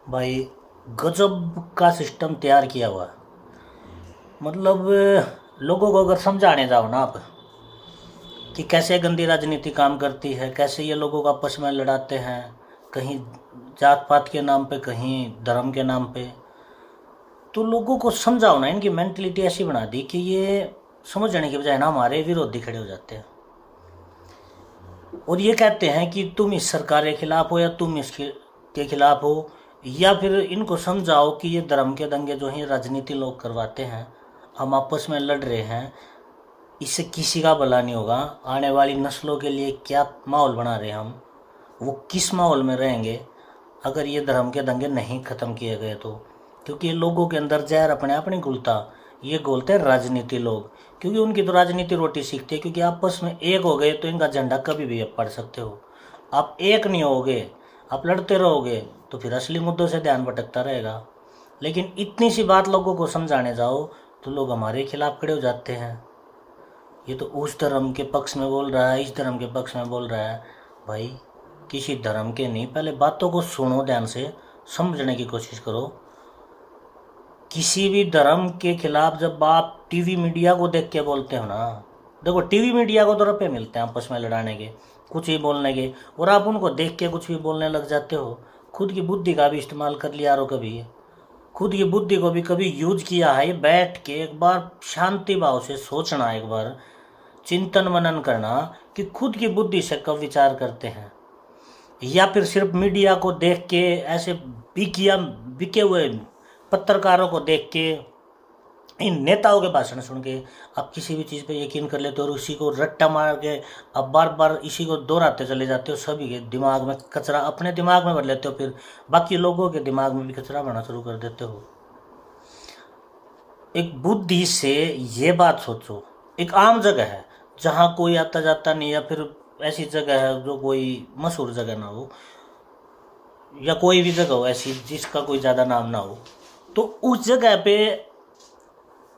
भाई, गजब का सिस्टम तैयार किया हुआ है। मतलब लोगों को अगर समझाने जाओ ना आप कि कैसे गंदी राजनीति काम करती है, कैसे ये लोगों को आपस में लड़ाते हैं, कहीं जात पात के नाम पे, कहीं धर्म के नाम पे, तो लोगों को समझाओ ना। इनकी मेंटलिटी ऐसी बना दी कि ये समझने के बजाय ना हमारे विरोधी खड़े हो जाते हैं और ये कहते हैं कि तुम इस सरकार के खिलाफ हो या तुम इसके के खिलाफ हो। या फिर इनको समझाओ कि ये धर्म के दंगे जो हैं राजनीति लोग करवाते हैं, हम आपस में लड़ रहे हैं, इससे किसी का भला नहीं होगा। आने वाली नस्लों के लिए क्या माहौल बना रहे हैं हम, वो किस माहौल में रहेंगे अगर ये धर्म के दंगे नहीं ख़त्म किए गए तो। क्योंकि ये लोगों के अंदर जहर अपने आप नहीं घुलता, ये घोलते हैं राजनीति लोग। क्योंकि उनकी तो राजनीति रोटी सीखती है, क्योंकि आपस में एक हो गए तो इनका झंडा कभी भी आप पढ़ सकते हो। आप एक नहीं होगे, आप लड़ते रहोगे तो फिर असली मुद्दों से ध्यान भटकता रहेगा। लेकिन इतनी सी बात लोगों को समझाने जाओ तो लोग हमारे खिलाफ खड़े हो जाते हैं। ये तो उस धर्म के पक्ष में बोल रहा है, इस धर्म के पक्ष में बोल रहा है। भाई, किसी धर्म के नहीं, पहले बातों को सुनो, ध्यान से समझने की कोशिश करो। किसी भी धर्म के खिलाफ जब आप टीवी मीडिया को देख के बोलते हो ना, देखो टीवी मीडिया को तो रुपये मिलते हैं आपस में लड़ाने के, कुछ ही बोलने के, और आप उनको देख के कुछ भी बोलने लग जाते हो। खुद की बुद्धि का भी इस्तेमाल कर लिया रो कभी, खुद की बुद्धि को भी कभी यूज किया है? बैठ के एक बार शांति भाव से सोचना, एक बार चिंतन मनन करना कि खुद की बुद्धि से कब विचार करते हैं। या फिर सिर्फ मीडिया को देख के, ऐसे बिके हुए पत्रकारों को देख के, इन नेताओं के भाषण सुन के आप किसी भी चीज़ पे यकीन कर लेते हो और उसी को रट्टा मार के अब बार बार इसी को दोहराते चले जाते हो। सभी के दिमाग में कचरा अपने दिमाग में भर लेते हो, फिर बाकी लोगों के दिमाग में भी कचरा भरना शुरू कर देते हो। एक बुद्धि से ये बात सोचो, एक आम जगह है जहाँ कोई आता जाता नहीं, या फिर ऐसी जगह है जो कोई मशहूर जगह ना हो, या कोई भी जगह हो ऐसी जिसका कोई ज़्यादा नाम ना हो, तो उस जगह पे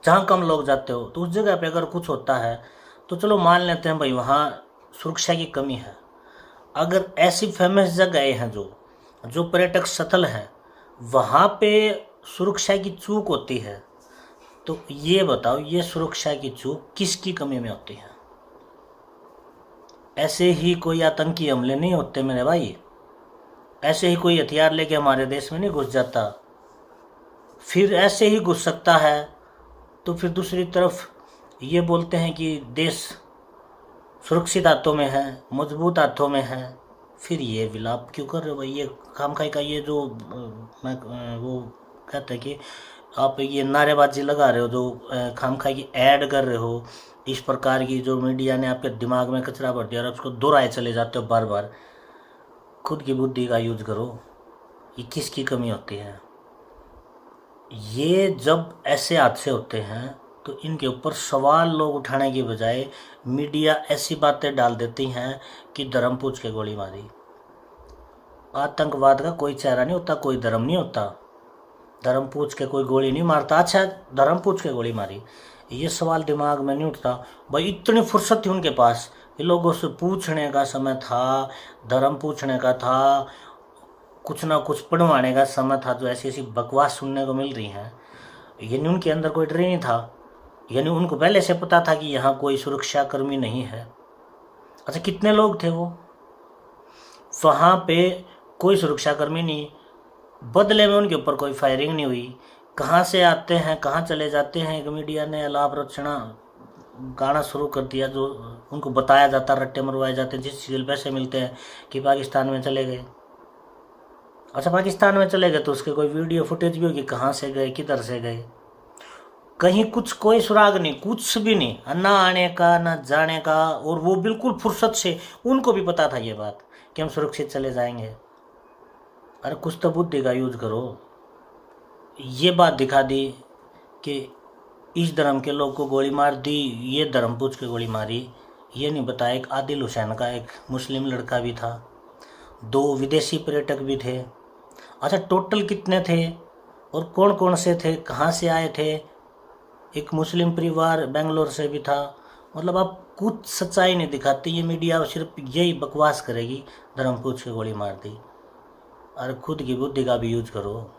जहाँ कम लोग जाते हो, तो उस जगह पे अगर कुछ होता है तो चलो मान लेते हैं भाई वहाँ सुरक्षा की कमी है। अगर ऐसी फेमस जगह हैं जो जो पर्यटक स्थल हैं, वहाँ पे सुरक्षा की चूक होती है, तो ये बताओ ये सुरक्षा की चूक किसकी कमी में होती है? ऐसे ही कोई आतंकी हमले नहीं होते मेरे भाई, ऐसे ही कोई हथियार लेके हमारे देश में नहीं घुस जाता। फिर ऐसे ही घुस सकता है तो फिर दूसरी तरफ ये बोलते हैं कि देश सुरक्षित हाथों में है, मजबूत हाथों में है। फिर ये विलाप क्यों कर रहे हो भाई? ये खामखाई का ये जो वो कहते हैं कि आप ये नारेबाजी लगा रहे हो, जो खामखाई की ऐड कर रहे हो, इस प्रकार की जो मीडिया ने आपके दिमाग में कचरा भर दिया और उसको दोहराए चले जाते हो बार बार। खुद की बुद्धि का यूज करो, ये किसकी कमी होती है? ये जब ऐसे हादसे होते हैं तो इनके ऊपर सवाल लोग उठाने की बजाय मीडिया ऐसी बातें डाल देती हैं कि धर्म पूछ के गोली मारी। आतंकवाद का कोई चेहरा नहीं होता, कोई धर्म नहीं होता, धर्म पूछ के कोई गोली नहीं मारता। अच्छा, धर्म पूछ के गोली मारी, ये सवाल दिमाग में नहीं उठता भाई। इतनी फुर्सत थी उनके पास, ये लोगों से पूछने का समय था, धर्म पूछने का था, कुछ ना कुछ पढ़वाने का समय था, जो ऐसी ऐसी बकवास सुनने को मिल रही हैं। यानी उनके अंदर कोई डर ही नहीं था, यानी उनको पहले से पता था कि यहाँ कोई सुरक्षा कर्मी नहीं है। अच्छा, कितने लोग थे वो वहाँ पे? कोई सुरक्षा कर्मी नहीं, बदले में उनके ऊपर कोई फायरिंग नहीं हुई। कहाँ से आते हैं कहाँ चले जाते हैं, एक मीडिया ने अलाप रचना गाना शुरू कर दिया, जो उनको बताया जाता, रट्टे मरवाए जाते, जिस चीज़ पैसे मिलते हैं कि पाकिस्तान में चले गए। अच्छा, पाकिस्तान में चले गए तो उसके कोई वीडियो फुटेज भी होगी, कहाँ से गए, किधर से गए? कहीं कुछ कोई सुराग नहीं, कुछ भी नहीं, ना आने का ना जाने का। और वो बिल्कुल फुर्सत से, उनको भी पता था ये बात कि हम सुरक्षित चले जाएंगे। अरे कुछ तो बुद्धि का यूज करो। ये बात दिखा दी कि इस धर्म के लोग को गोली मार दी, ये धर्म पूछ के गोली मारी। ये नहीं बताया एक आदिल हुसैन का एक मुस्लिम लड़का भी था, 2 विदेशी पर्यटक भी थे। अच्छा, टोटल कितने थे और कौन कौन से थे, कहाँ से आए थे? एक मुस्लिम परिवार बेंगलोर से भी था। मतलब आप कुछ सच्चाई नहीं दिखाती, ये मीडिया सिर्फ यही बकवास करेगी, धर्म पूछ के गोली मार दी। अरे खुद की बुद्धि का भी यूज करो।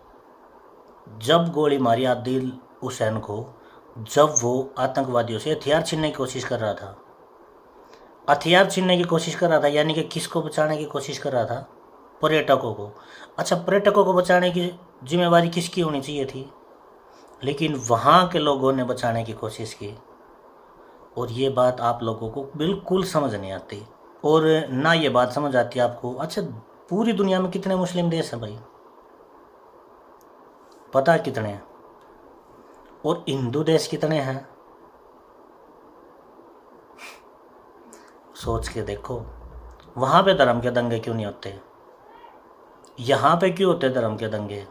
जब गोली मारी आदिल हुसैन को, जब वो आतंकवादियों से हथियार छीनने की कोशिश कर रहा था, हथियार छीनने की कोशिश कर रहा था, यानी कि किसको बचाने की कोशिश कर रहा था? पर्यटकों को। अच्छा, पर्यटकों को बचाने की जिम्मेवारी किसकी होनी चाहिए थी? लेकिन वहाँ के लोगों ने बचाने की कोशिश की, और ये बात आप लोगों को बिल्कुल समझ नहीं आती, और ना ये बात समझ आती आपको। अच्छा, पूरी दुनिया में कितने मुस्लिम देश हैं भाई? पता है कितने हैं? और हिंदू देश कितने हैं? सोच के देखो। वहाँ पे धर्म के दंगे क्यों नहीं होते? यहाँ पे क्यों होते धर्म के दंगे?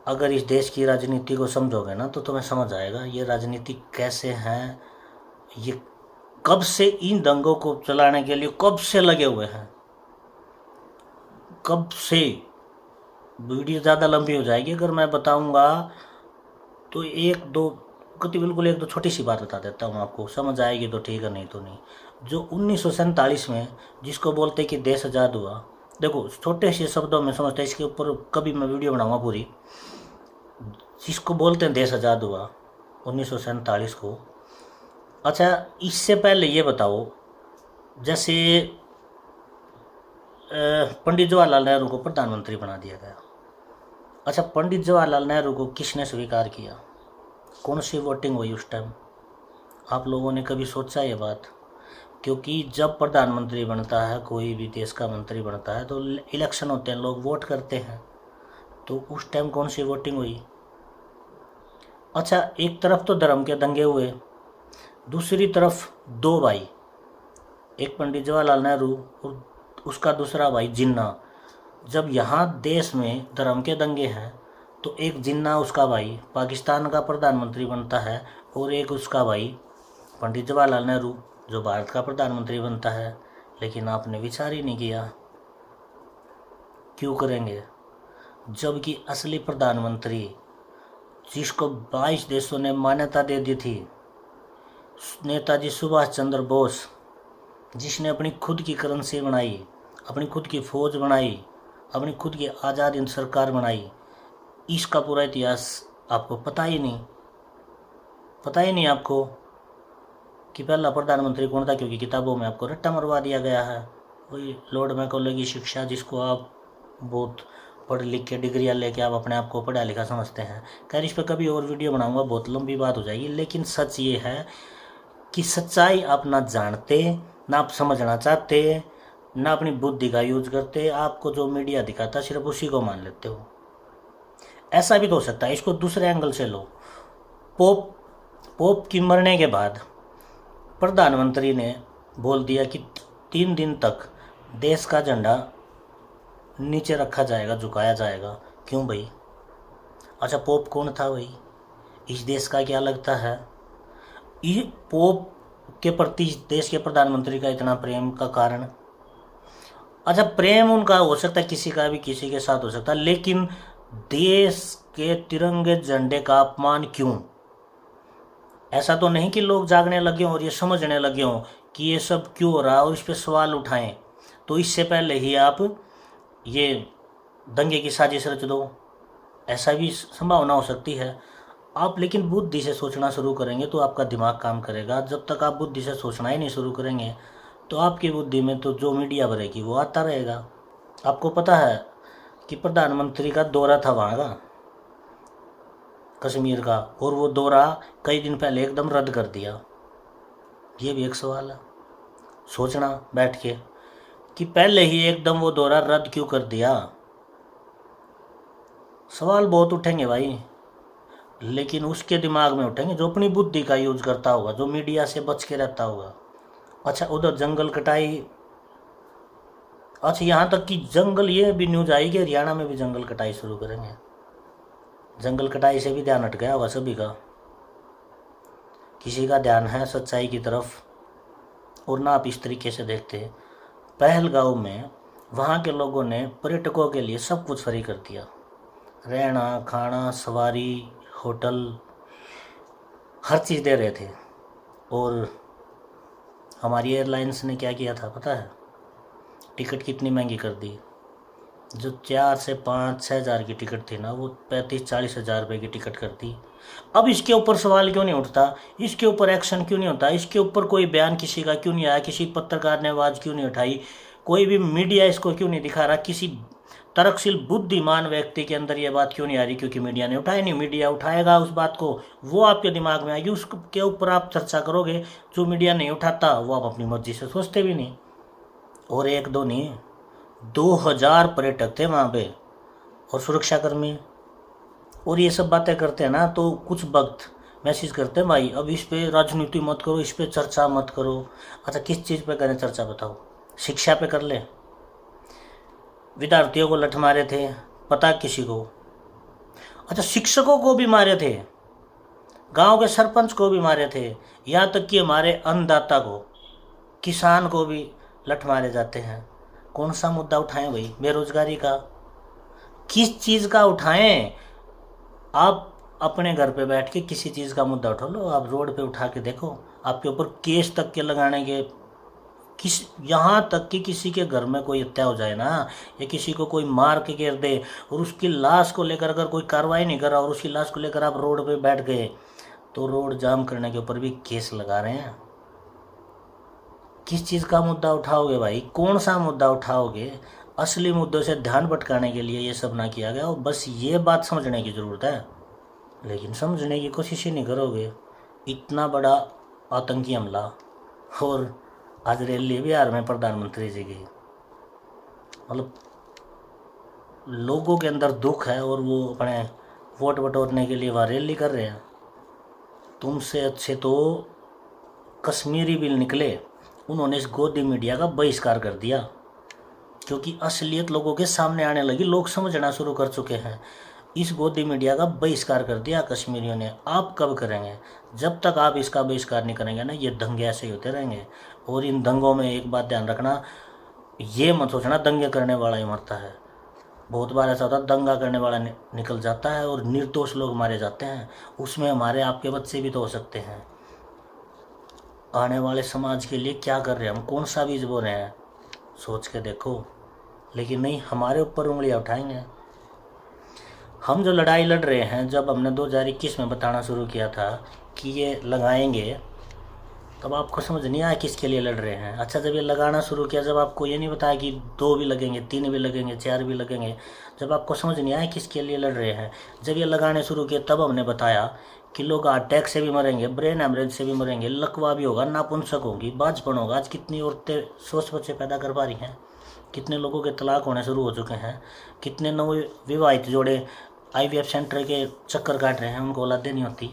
अगर इस देश की राजनीति को समझोगे ना तो तुम्हें समझ आएगा ये राजनीति कैसे हैं। ये कब से इन दंगों को चलाने के लिए कब से लगे हुए हैं, कब से। वीडियो ज़्यादा लंबी हो जाएगी अगर मैं बताऊंगा तो। एक दो कति बिल्कुल एक दो छोटी सी बात बता देता हूँ आपको, समझ आएगी तो ठीक है, नहीं तो नहीं। जो 1947 में जिसको बोलते कि देश आज़ाद हुआ, देखो छोटे से शब्दों में समझते, इसके ऊपर कभी मैं वीडियो बनाऊंगा पूरी। जिसको बोलते हैं देश आज़ाद हुआ 1947 को। अच्छा, इससे पहले ये बताओ, जैसे पंडित जवाहरलाल नेहरू को प्रधानमंत्री बना दिया गया। अच्छा, पंडित जवाहरलाल नेहरू को किसने स्वीकार किया? कौन सी वोटिंग हुई उस टाइम? आप लोगों ने कभी सोचा ये बात? क्योंकि जब प्रधानमंत्री बनता है, कोई भी देश का मंत्री बनता है, तो इलेक्शन होते हैं, लोग वोट करते हैं। तो उस टाइम कौन सी वोटिंग हुई? अच्छा, एक तरफ तो धर्म के दंगे हुए, दूसरी तरफ दो भाई, एक पंडित जवाहरलाल नेहरू और उसका दूसरा भाई जिन्ना। जब यहाँ देश में धर्म के दंगे हैं तो एक जिन्ना उसका भाई पाकिस्तान का प्रधानमंत्री बनता है, और एक उसका भाई पंडित जवाहरलाल नेहरू जो भारत का प्रधानमंत्री बनता है। लेकिन आपने विचार ही नहीं किया। क्यों करेंगे? जबकि असली प्रधानमंत्री, जिसको 22 देशों ने मान्यता दे दी थी, नेताजी सुभाष चंद्र बोस, जिसने अपनी खुद की करेंसी बनाई, अपनी खुद की फौज बनाई, अपनी खुद की आज़ाद हिंद सरकार बनाई, इसका पूरा इतिहास आपको पता ही नहीं। पता ही नहीं आपको कि पहला प्रधानमंत्री कौन था, क्योंकि किताबों में आपको रट्टा मरवा दिया गया है। वही लॉर्ड मैकॉले की शिक्षा, जिसको आप बहुत पढ़ लिख के डिग्रियाँ लेके आप अपने आप को पढ़ा लिखा समझते हैं। खैर, इस पर कभी और वीडियो बनाऊंगा, बहुत लंबी बात हो जाएगी। लेकिन सच ये है कि सच्चाई आप ना जानते, ना आप समझना चाहते, ना अपनी बुद्धि का यूज करते। आपको जो मीडिया दिखाता सिर्फ उसी को मान लेते हो। ऐसा भी तो हो सकता है, इसको दूसरे एंगल से लो। पोप की मरने के बाद प्रधानमंत्री ने बोल दिया कि 3 दिन तक देश का झंडा नीचे रखा जाएगा, झुकाया जाएगा। क्यों भाई? अच्छा, पोप कौन था भाई? इस देश का क्या लगता है? ये पोप के प्रति इस देश के प्रधानमंत्री का इतना प्रेम का कारण? अच्छा, प्रेम उनका हो सकता है, किसी का भी किसी के साथ हो सकता है, लेकिन देश के तिरंगे झंडे का अपमान क्यों? ऐसा तो नहीं कि लोग जागने लगे हों और ये समझने लगे हों कि ये सब क्यों हो रहा है और इस पर सवाल उठाएं, तो इससे पहले ही आप ये दंगे की साजिश रच दो। ऐसा भी संभावना हो सकती है। आप लेकिन बुद्धि से सोचना शुरू करेंगे तो आपका दिमाग काम करेगा। जब तक आप बुद्धि से सोचना ही नहीं शुरू करेंगे तो आपकी बुद्धि में तो जो मीडिया भरेगी वो आता रहेगा। आपको पता है कि प्रधानमंत्री का दौरा था वहाँ का, कश्मीर का, और वो दौरा कई दिन पहले एकदम रद्द कर दिया। ये भी एक सवाल है, सोचना बैठ के कि पहले ही एकदम वो दौरा रद्द क्यों कर दिया। सवाल बहुत उठेंगे भाई, लेकिन उसके दिमाग में उठेंगे जो अपनी बुद्धि का यूज करता होगा, जो मीडिया से बच के रहता होगा। अच्छा, उधर जंगल कटाई। अच्छा, यहाँ तक कि जंगल, ये भी न्यूज आई कि हरियाणा में भी जंगल कटाई शुरू करेंगे। जंगल कटाई से भी ध्यान हट गया होगा सभी का। किसी का ध्यान है सच्चाई की तरफ, और ना आप इस तरीके से देखते। पहलगांव में वहाँ के लोगों ने पर्यटकों के लिए सब कुछ फ्री कर दिया, रहना खाना सवारी होटल हर चीज़ दे रहे थे। और हमारी एयरलाइंस ने क्या किया था पता है? टिकट कितनी महंगी कर दी। जो 4 से 5 6 हज़ार की टिकट थी ना, वो 35 40 हज़ार रुपये की टिकट कर दी। अब इसके ऊपर सवाल क्यों नहीं उठता, इसके ऊपर एक्शन क्यों नहीं होता, इसके ऊपर कोई बयान किसी का क्यों नहीं आया, किसी पत्रकार ने आवाज़ क्यों नहीं उठाई, कोई भी मीडिया इसको क्यों नहीं दिखा रहा, किसी तर्कशील बुद्धिमान व्यक्ति के अंदर ये बात क्यों नहीं आ रही, क्योंकि मीडिया ने उठाई नहीं। मीडिया उठाएगा उस बात को, वो आपके दिमाग में आएगी, उसके ऊपर आप चर्चा करोगे। जो मीडिया नहीं उठाता वो आप अपनी मर्जी से सोचते भी नहीं। और 1 2 नहीं, 2000 पर्यटक थे वहाँ पे और सुरक्षाकर्मी। और ये सब बातें करते हैं ना, तो कुछ वक्त मैसेज करते हैं भाई अब इस पे राजनीति मत करो, इस पे चर्चा मत करो। अच्छा किस चीज़ पे करें चर्चा बताओ, शिक्षा पे कर ले। विद्यार्थियों को लठ मारे थे, पता किसी को? अच्छा शिक्षकों को भी मारे थे, गांव के सरपंच को भी मारे थे, यहाँ तक कि हमारे अन्नदाता को, किसान को भी लठ मारे जाते हैं। कौन सा मुद्दा उठाएं भाई? बेरोजगारी का? किस चीज़ का उठाएं? आप अपने घर पे बैठ के किसी चीज़ का मुद्दा उठा लो, आप रोड पे उठा के देखो, आपके ऊपर केस तक के लगाने के, किस यहाँ तक कि किसी के घर में कोई हत्या हो जाए ना, या किसी को कोई मार के गिर दे और उसकी लाश को लेकर अगर कोई कार्रवाई नहीं कर रहा और उसकी लाश को लेकर आप रोड पे बैठ गए, तो रोड जाम करने के ऊपर भी केस लगा रहे हैं। किस चीज़ का मुद्दा उठाओगे भाई? कौन सा मुद्दा उठाओगे? असली मुद्दों से ध्यान भटकाने के लिए ये सब ना किया गया। और बस ये बात समझने की ज़रूरत है, लेकिन समझने की कोशिश ही नहीं करोगे। इतना बड़ा आतंकी हमला, और आज रैली बिहार में प्रधानमंत्री जी की, मतलब लोगों के अंदर दुख है और वो अपने वोट बटोरने के लिए वहाँ रैली कर रहे हैं। तुमसे अच्छे तो कश्मीरी बिल निकले, उन्होंने इस गोदी मीडिया का बहिष्कार कर दिया, क्योंकि असलियत लोगों के सामने आने लगी, लोग समझना शुरू कर चुके हैं। इस गोदी मीडिया का बहिष्कार कर दिया कश्मीरियों ने। आप कब करेंगे? जब तक आप इसका बहिष्कार नहीं करेंगे ना, ये दंगे ऐसे ही होते रहेंगे। और इन दंगों में एक बात ध्यान रखना, ये मत सोचना दंगे करने वाला ही मरता है। बहुत बार ऐसा होता है दंगा करने वाला निकल जाता है और निर्दोष लोग मारे जाते हैं। उसमें हमारे आपके बच्चे भी तो हो सकते हैं। आने वाले समाज के लिए क्या कर रहे हैं हम, कौन सा बीज बो रहे हैं, सोच के देखो। लेकिन नहीं, हमारे ऊपर उंगलियां उठाएंगे। हम जो लड़ाई लड़ रहे हैं, जब हमने 2021 में बताना शुरू किया था कि ये लगाएंगे, तब आपको समझ नहीं आया किसके लिए लड़ रहे हैं। अच्छा जब ये लगाना शुरू किया, जब आपको ये नहीं बताया कि 2 भी लगेंगे, 3 भी लगेंगे, 4 भी लगेंगे, जब आपको समझ नहीं आया किसके लिए लड़ रहे हैं, जब ये लगाने शुरू किए, तब हमने बताया कि लोग हार्ट अटैक से भी मरेंगे, ब्रेन हेमरेज से भी मरेंगे, लकवा भी होगा, नापुंसक होगी, बाजपन होगा। आज कितनी औरतें 100 बच्चे पैदा कर पा रही हैं, कितने लोगों के तलाक होने शुरू हो चुके हैं, कितने नव विवाहित जोड़े IVF सेंटर के चक्कर काट रहे हैं, उनको औलादें नहीं होती।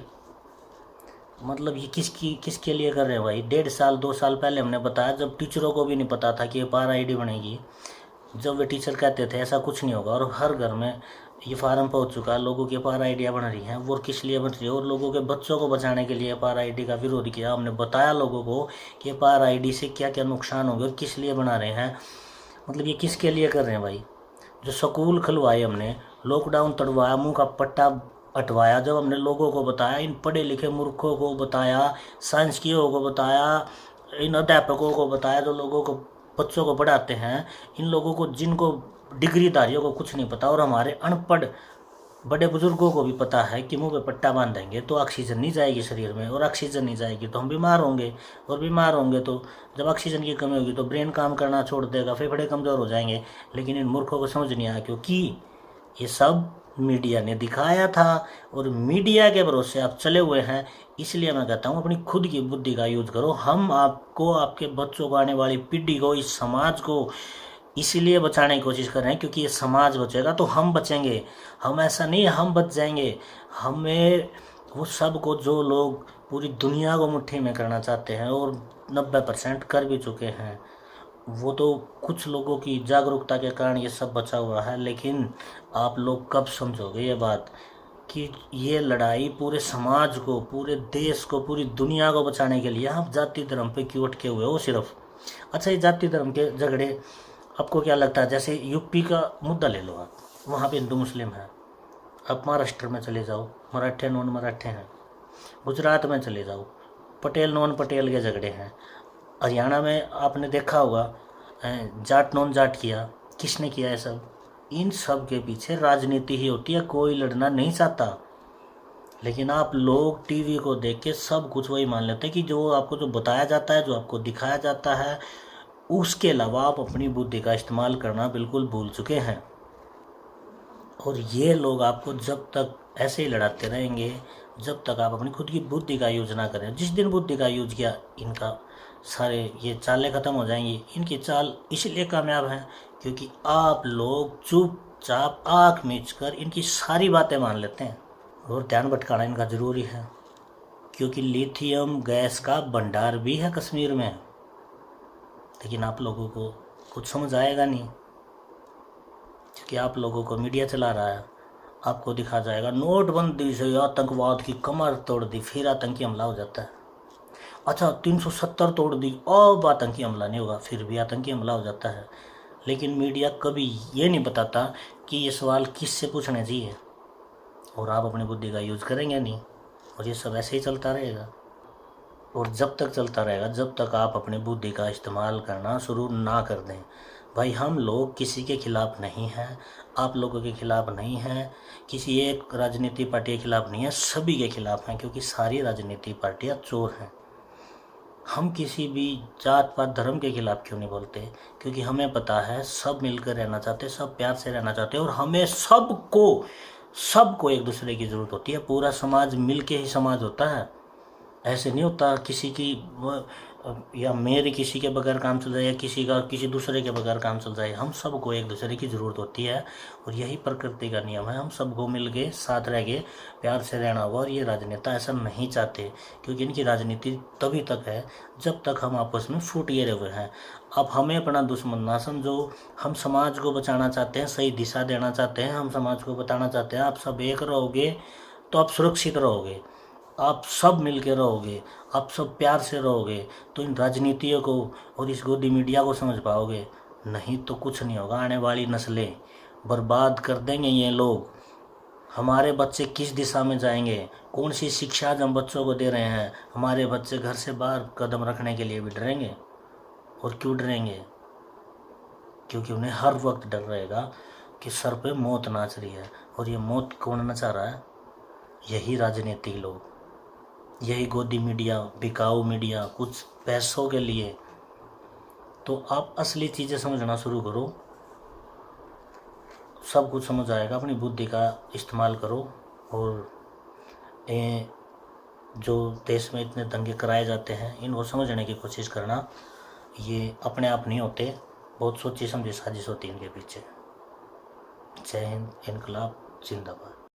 मतलब ये किसके लिए कर रहे हैं भाई? 1.5 साल 2 साल पहले हमने बताया, जब टीचरों को भी नहीं पता था कि अपार ID बनेगी, जब वे टीचर कहते थे ऐसा कुछ नहीं होगा, और हर घर में ये फार्म पहुंच चुका है, लोगों की अपार आइडिया बन रही हैं। वो किस लिए बन रही है? और लोगों के बच्चों को बचाने के लिए अपार ID का विरोध किया। हमने बताया लोगों को कि अपार ID से क्या क्या नुकसान होंगे और किस लिए बना रहे हैं। मतलब ये किसके लिए कर रहे हैं भाई? जो स्कूल खुलवाए हमने, लॉकडाउन तड़वाया, मुँह का पट्टा हटवाया, जब हमने लोगों को बताया, इन पढ़े लिखे मूर्खों को बताया, सांसकियों को बताया, इन अध्यापकों को बताया, जो लोगों को बच्चों को पढ़ाते हैं, इन लोगों को जिनको डिग्रीधारियों को कुछ नहीं पता, और हमारे अनपढ़ बड़े बुजुर्गों को भी पता है कि मुंह पे पट्टा बांध देंगे तो ऑक्सीजन नहीं जाएगी शरीर में, और ऑक्सीजन नहीं जाएगी तो हम बीमार होंगे, और बीमार होंगे तो जब ऑक्सीजन की कमी होगी तो ब्रेन काम करना छोड़ देगा, फेफड़े कमज़ोर हो जाएंगे। लेकिन इन मूर्खों को समझ नहीं आया, क्योंकि ये सब मीडिया ने दिखाया था, और मीडिया के भरोसे आप चले हुए हैं। इसलिए मैं कहता हूँ अपनी खुद की बुद्धि का यूज करो। हम आपको, आपके बच्चों को, आने वाली पीढ़ी को, इस समाज को इसीलिए बचाने की कोशिश कर रहे हैं, क्योंकि ये समाज बचेगा तो हम बचेंगे। हम ऐसा नहीं हम बच जाएंगे, हमें वो सब को जो लोग पूरी दुनिया को मुट्ठी में करना चाहते हैं और 90% कर भी चुके हैं, वो तो कुछ लोगों की जागरूकता के कारण ये सब बचा हुआ है। लेकिन आप लोग कब समझोगे ये बात कि ये लड़ाई पूरे समाज को, पूरे देश को, पूरी दुनिया को बचाने के लिए आप जाति धर्म पे क्यों अटके हुए हो सिर्फ? अच्छा ये जाति धर्म के झगड़े आपको क्या लगता है? जैसे यूपी का मुद्दा ले लो आप, वहाँ पे हिंदू मुस्लिम है। अब महाराष्ट्र में चले जाओ, मराठे नॉन मराठे हैं। गुजरात में चले जाओ, पटेल नॉन पटेल के झगड़े हैं। हरियाणा में आपने देखा होगा, जाट नॉन जाट किया, किसने किया है सब? इन सब के पीछे राजनीति ही होती है, कोई लड़ना नहीं चाहता। लेकिन आप लोग टीवी को देख के सब कुछ वही मान लेते हैं कि जो आपको जो बताया जाता है, जो आपको दिखाया जाता है, उसके अलावा आप अपनी बुद्धि का इस्तेमाल करना बिल्कुल भूल चुके हैं। और ये लोग आपको जब तक ऐसे ही लड़ाते रहेंगे, जब तक आप अपनी खुद की बुद्धि का यूज ना करें। जिस दिन बुद्धि का यूज किया, इनका सारे ये चालें ख़त्म हो जाएंगी। इनकी चाल इसलिए कामयाब है क्योंकि आप लोग चुपचाप आँख मीच कर इनकी सारी बातें मान लेते हैं। और ध्यान भटकाना इनका ज़रूरी है क्योंकि लिथियम गैस का भंडार भी है कश्मीर में। लेकिन आप लोगों को कुछ समझ आएगा नहीं क्योंकि आप लोगों को मीडिया चला रहा है। आपको दिखा जाएगा नोटबंदी से आतंकवाद की कमर तोड़ दी, फिर आतंकी हमला हो जाता है। अच्छा 370 तोड़ दी, अब आतंकी हमला नहीं होगा, फिर भी आतंकी हमला हो जाता है। लेकिन मीडिया कभी ये नहीं बताता कि ये सवाल किससे पूछने चाहिए, और आप अपनी बुद्धि का यूज़ करेंगे नहीं, और ये सब ऐसे ही चलता रहेगा। और जब तक चलता रहेगा, जब तक आप अपनी बुद्धि का इस्तेमाल करना शुरू ना कर दें। भाई हम लोग किसी के खिलाफ़ नहीं हैं, आप लोगों के खिलाफ़ नहीं हैं, किसी एक राजनीति पार्टी के खिलाफ़ नहीं है, सभी के खिलाफ़ हैं क्योंकि सारी राजनीति पार्टियां चोर हैं। हम किसी भी जात पात धर्म के खिलाफ़ क्यों नहीं बोलते? क्योंकि हमें पता है सब मिलकर रहना चाहते, सब प्यार से रहना चाहते, और हमें सबको एक दूसरे की ज़रूरत होती है। पूरा समाज मिल के ही समाज होता है। ऐसे नहीं होता किसी की या मेरे किसी के बगैर काम चल जाए या किसी का किसी दूसरे के बगैर काम चल जाए। हम सबको एक दूसरे की ज़रूरत होती है और यही प्रकृति का नियम है। हम सबको मिल के साथ रह के प्यार से रहना होगा। और ये राजनेता ऐसा नहीं चाहते क्योंकि इनकी राजनीति तभी तक है जब तक हम आपस में फूट गिरे हुए हैं। अब हमें अपना दुश्मन ना समझो। हम समाज को बचाना चाहते हैं, सही दिशा देना चाहते हैं। हम समाज को बताना चाहते हैं आप सब एक रहोगे तो आप सुरक्षित रहोगे, आप सब मिल के रहोगे, आप सब प्यार से रहोगे तो इन राजनीतियों को और इस गोदी मीडिया को समझ पाओगे। नहीं तो कुछ नहीं होगा। आने वाली नस्लें बर्बाद कर देंगे ये लोग। हमारे बच्चे किस दिशा में जाएंगे? कौन सी शिक्षा हम बच्चों को दे रहे हैं? हमारे बच्चे घर से बाहर कदम रखने के लिए भी डरेंगे। और क्यों डरेंगे? क्योंकि उन्हें हर वक्त डर रहेगा कि सर पे मौत नाच रही है। और ये मौत कौन नचा रहा है? यही राजनीतिक लोग, यही गोदी मीडिया, बिकाऊ मीडिया, कुछ पैसों के लिए। तो आप असली चीज़ें समझना शुरू करो, सब कुछ समझ आएगा। अपनी बुद्धि का इस्तेमाल करो। और जो देश में इतने दंगे कराए जाते हैं इनको समझने की कोशिश करना। ये अपने आप नहीं होते, बहुत सोची समझी साजिश होती है इनके पीछे। जय हिंद, इनकलाब जिंदाबाद।